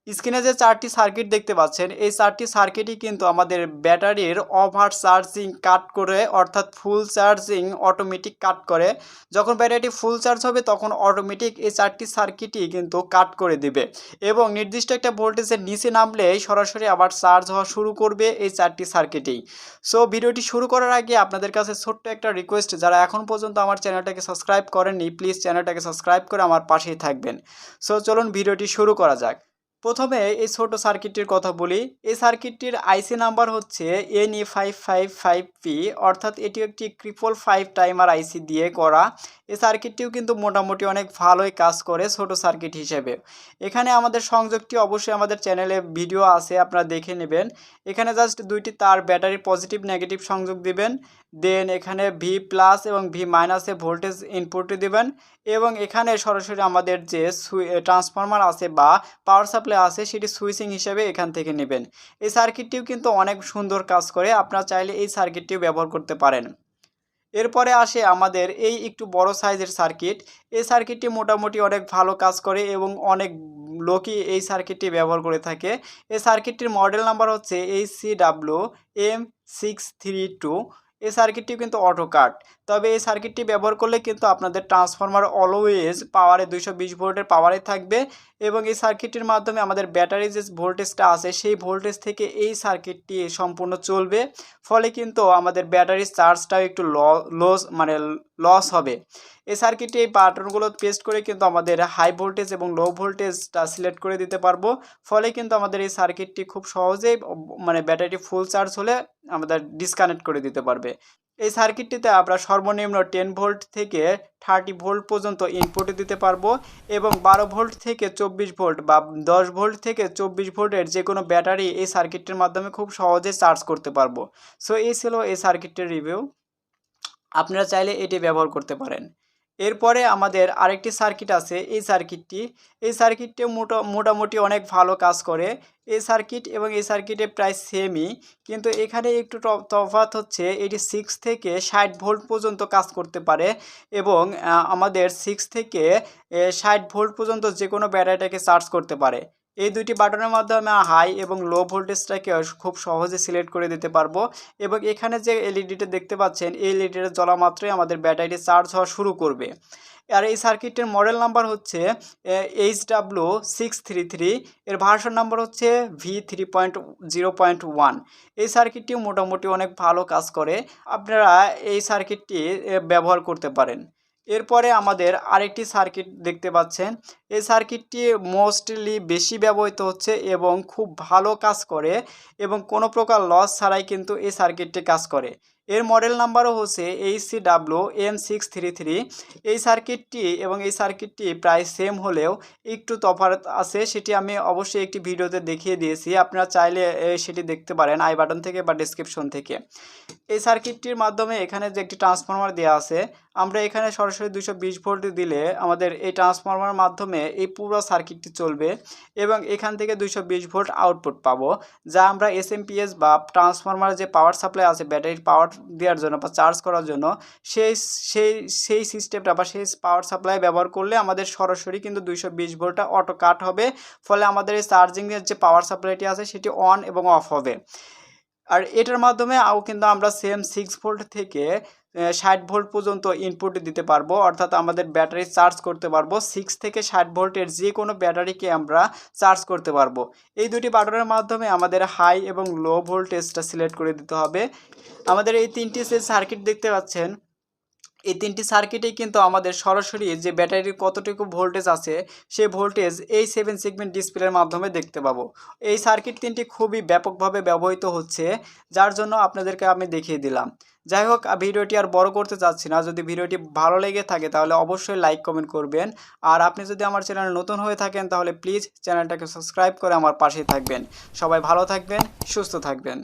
স্ক্রিনে যে 4টি সার্কিট দেখতে পাচ্ছেন এই 4টি সার্কিটই কিন্তু আমাদের ব্যাটারির ওভার চার্জিং কাট করে অর্থাৎ ফুল চার্জিং অটোমেটিক কাট করে। যখন ব্যাটারিটি ফুল চার্জ হবে তখন অটোমেটিক এই 4টি সার্কিটই কিন্তু কাট করে দিবে এবং নির্দিষ্ট একটা ভোল্টেজের নিচে নামলেই সরাসরি আবার চার্জ হওয়া শুরু করবে এই 4টি সার্কিটেই। সো ভিডিওটি শুরু করার আগে আপনাদের কাছে ছোট্ট একটা রিকোয়েস্ট, যারা এখন পর্যন্ত আমার চ্যানেলটাকে সাবস্ক্রাইব করেননি প্লিজ চ্যানেলটাকে সাবস্ক্রাইব করে আমার পাশেই থাকবেন। সো চলুন ভিডিওটি শুরু করা যাক। প্রথমে এই ছোট সার্কিটটির কথা বলি। এই সার্কিটটির আইসি নাম্বার হচ্ছে NE555P, অর্থাৎ এটি একটি 555 টাইমার আইসি দিয়ে করা। এই সার্কিটটিও কিন্তু মোটামুটি অনেক ভালোই কাজ করে ছোট সার্কিট হিসেবে। এখানে আমাদের সংযোগটি অবশ্যই আমাদের চ্যানেলে ভিডিও আছে, আপনারা দেখে নেবেন। এখানে জাস্ট দুইটি তার ব্যাটারি পজিটিভ নেগেটিভ সংযোগ দিবেন, দেন এখানে V+ এবং V- ভোল্টেজ ইনপুটে দিবেন এবং এখানে সরাসরি আমাদের যে ট্রান্সফরমার আছে বা পাওয়ার সাপ্লাই আছে সেটি সুইচিং হিসেবে এখান থেকে নেবেন। এই সার্কিটটিও কিন্তু অনেক সুন্দর কাজ করে, আপনারা চাইলে এই সার্কিটটিও ব্যবহার করতে পারেন। এরপরে আসে আমাদের এই একটু বড় সাইজের সার্কিট। এই সার্কিটটি মোটামুটি অনেক ভালো কাজ করে এবং অনেক লোকই এই সার্কিটটি ব্যবহার করে থাকে। এই সার্কিটটির মডেল নাম্বার হচ্ছে HCW M632। এই সার্কিটটি কিন্তু অটো কাট, তবে এই সার্কিটটি ব্যবহার করলে কিন্তু আপনাদের ট্রান্সফরমার অলওয়েজ পাওয়ারে 220 ভোল্টের পাওয়ারে থাকবে এবং এই সার্কিটটির মাধ্যমে আমাদের ব্যাটারি যে ভোল্টেজটা আছে সেই ভোল্টেজ থেকে এই সার্কিটটি সম্পূর্ণ চলবে। ফলে কিন্তু আমাদের ব্যাটারির চার্জটাও একটু লস হবে। এই সার্কিটে এই বাটনগুলো পেস্ট করে কিন্তু আমাদের হাই ভোল্টেজ এবং লো ভোল্টেজটা সিলেক্ট করে দিতে পারবো। ফলে কিন্তু আমাদের এই সার্কিটটি খুব সহজেই ব্যাটারিটি ফুল চার্জ হলে আমাদের ডিসকানেক্ট করে দিতে পারবে। এই সার্কিটটিতে আমরা সর্বনিম্ন 10 ভোল্ট থেকে 30 ভোল্ট পর্যন্ত ইনপুটে দিতে পারবো এবং 12 ভোল্ট থেকে 24 ভোল্ট বা 10 ভোল্ট থেকে 24 ভোল্টের যে কোনো ব্যাটারি এই সার্কিটটির মাধ্যমে খুব সহজে চার্জ করতে পারবো। সো এই ছিল এই সার্কিটটির রিভিউ, আপনারা চাইলে এটি ব্যবহার করতে পারেন। এরপরে আমাদের আরেকটি সার্কিট আছে। এই সার্কিটটি মোটামুটি অনেক ভালো কাজ করে। এই সার্কিট এবং এই সার্কিটে প্রায় সেমই, কিন্তু এখানে একটু তফাৎ হচ্ছে এটি 6 থেকে 60 ভোল্ট পর্যন্ত কাজ করতে পারে এবং আমাদের 6 থেকে 60 ভোল্ট পর্যন্ত যে কোনো ব্যাটারিটাকে চার্জ করতে পারে। এই দুইটি বাটনের মাধ্যমে হাই এবং লো ভোল্টেজটাকে খুব সহজে সিলেক্ট করে দিতে পারবো এবং এখানে যে এলইডিটা দেখতে পাচ্ছেন এই এলইডিটা জ্বলা মাত্রই আমাদের ব্যাটারিটি চার্জ হওয়া শুরু করবে। আর এই সার্কিটের মডেল নাম্বার হচ্ছে HW633, এর ভার্সন নাম্বার হচ্ছে V3.0.1। এই সার্কিটটিও মোটামুটি অনেক ভালো কাজ করে, আপনারা এই সার্কিটটি ব্যবহার করতে পারেন। এরপরে আমাদের আরেকটি সার্কিট দেখতে পাচ্ছেন। এই সার্কিটটি মোস্টলি বেশি ব্যবহৃত হচ্ছে এবং খুব ভালো কাজ করে এবং কোনো প্রকার লস ছাড়াই কিন্তু এই সার্কিটটি কাজ করে। এর মডেল নাম্বারও হচ্ছে HCW M633। এই সার্কিটটি এবং এই সার্কিটটি প্রায় সেম হলেও একটু তফাৎ আছে, সেটি আমি অবশ্যই একটি ভিডিওতে দেখিয়ে দিয়েছি, আপনারা চাইলে সেটি দেখতে পারেন আই বাটন থেকে বা ডেসক্রিপশন থেকে। এই সার্কিটটির মাধ্যমে এখানে যে একটি ট্রান্সফরমার দেওয়া আছে, আমরা এখানে সরাসরি 220 ভোল্ট দিলে আমাদের এই ট্রান্সফরমার মাধ্যমে এই পুরো সার্কিটটি চলবে এবং এখান থেকে 220 ভোল্ট আউটপুট পাবো, যা আমরা এসএমপিএস বা ট্রান্সফরমার যে পাওয়ার সাপ্লাই আছে ব্যাটারির পাওয়ার দেওয়ার জন্য বা চার্জ করার জন্য সেই সিস্টেমটা বা সেই পাওয়ার সাপ্লাই ব্যবহার করলে আমাদের সরাসরি কিন্তু 220 ভোল্টটা অটো কাট হবে। ফলে আমাদের এই চার্জিংয়ের যে পাওয়ার সাপ্লাইটি আছে সেটি অন এবং অফ হবে। আর এটার মাধ্যমে কিন্তু আমরা সেম 6 ভোল্ট থেকে 60 ভোল্ট পর্যন্ত ইনপুট দিতে পারবো, অর্থাৎ আমাদের ব্যাটারি চার্জ করতে পারবো 6 থেকে 60 ভোল্টের যে কোনো ব্যাটারিকে আমরা চার্জ করতে পারবো। এই দুটি বাটনের মাধ্যমে আমাদের হাই এবং লো ভোল্টেজটা সিলেক্ট করে দিতে হবে। আমাদের এই তিনটি যে সার্কিট দেখতে পাচ্ছেন, এই তিনটি সার্কিটেই কিন্তু আমাদের সরাসরি যে ব্যাটারির কতটুকু ভোল্টেজ আছে সেই ভোল্টেজ এই 7 সেগমেন্ট ডিসপ্লের মাধ্যমে দেখতে পাবো। এই সার্কিট তিনটি খুবই ব্যাপকভাবে ব্যবহৃত হচ্ছে, যার জন্য আপনাদেরকে আমি দেখিয়ে দিলাম। যাই হোক, ভিডিওটি আর বড় করতে চাচ্ছি না। যদি ভিডিওটি ভালো লেগে থাকে তাহলে অবশ্যই লাইক কমেন্ট করবেন, আর আপনি যদি আমার চ্যানেলে নতুন হয়ে থাকেন তাহলে প্লিজ চ্যানেলটাকে সাবস্ক্রাইব করে আমার পাশেই থাকবেন। সবাই ভালো থাকবেন, সুস্থ থাকবেন।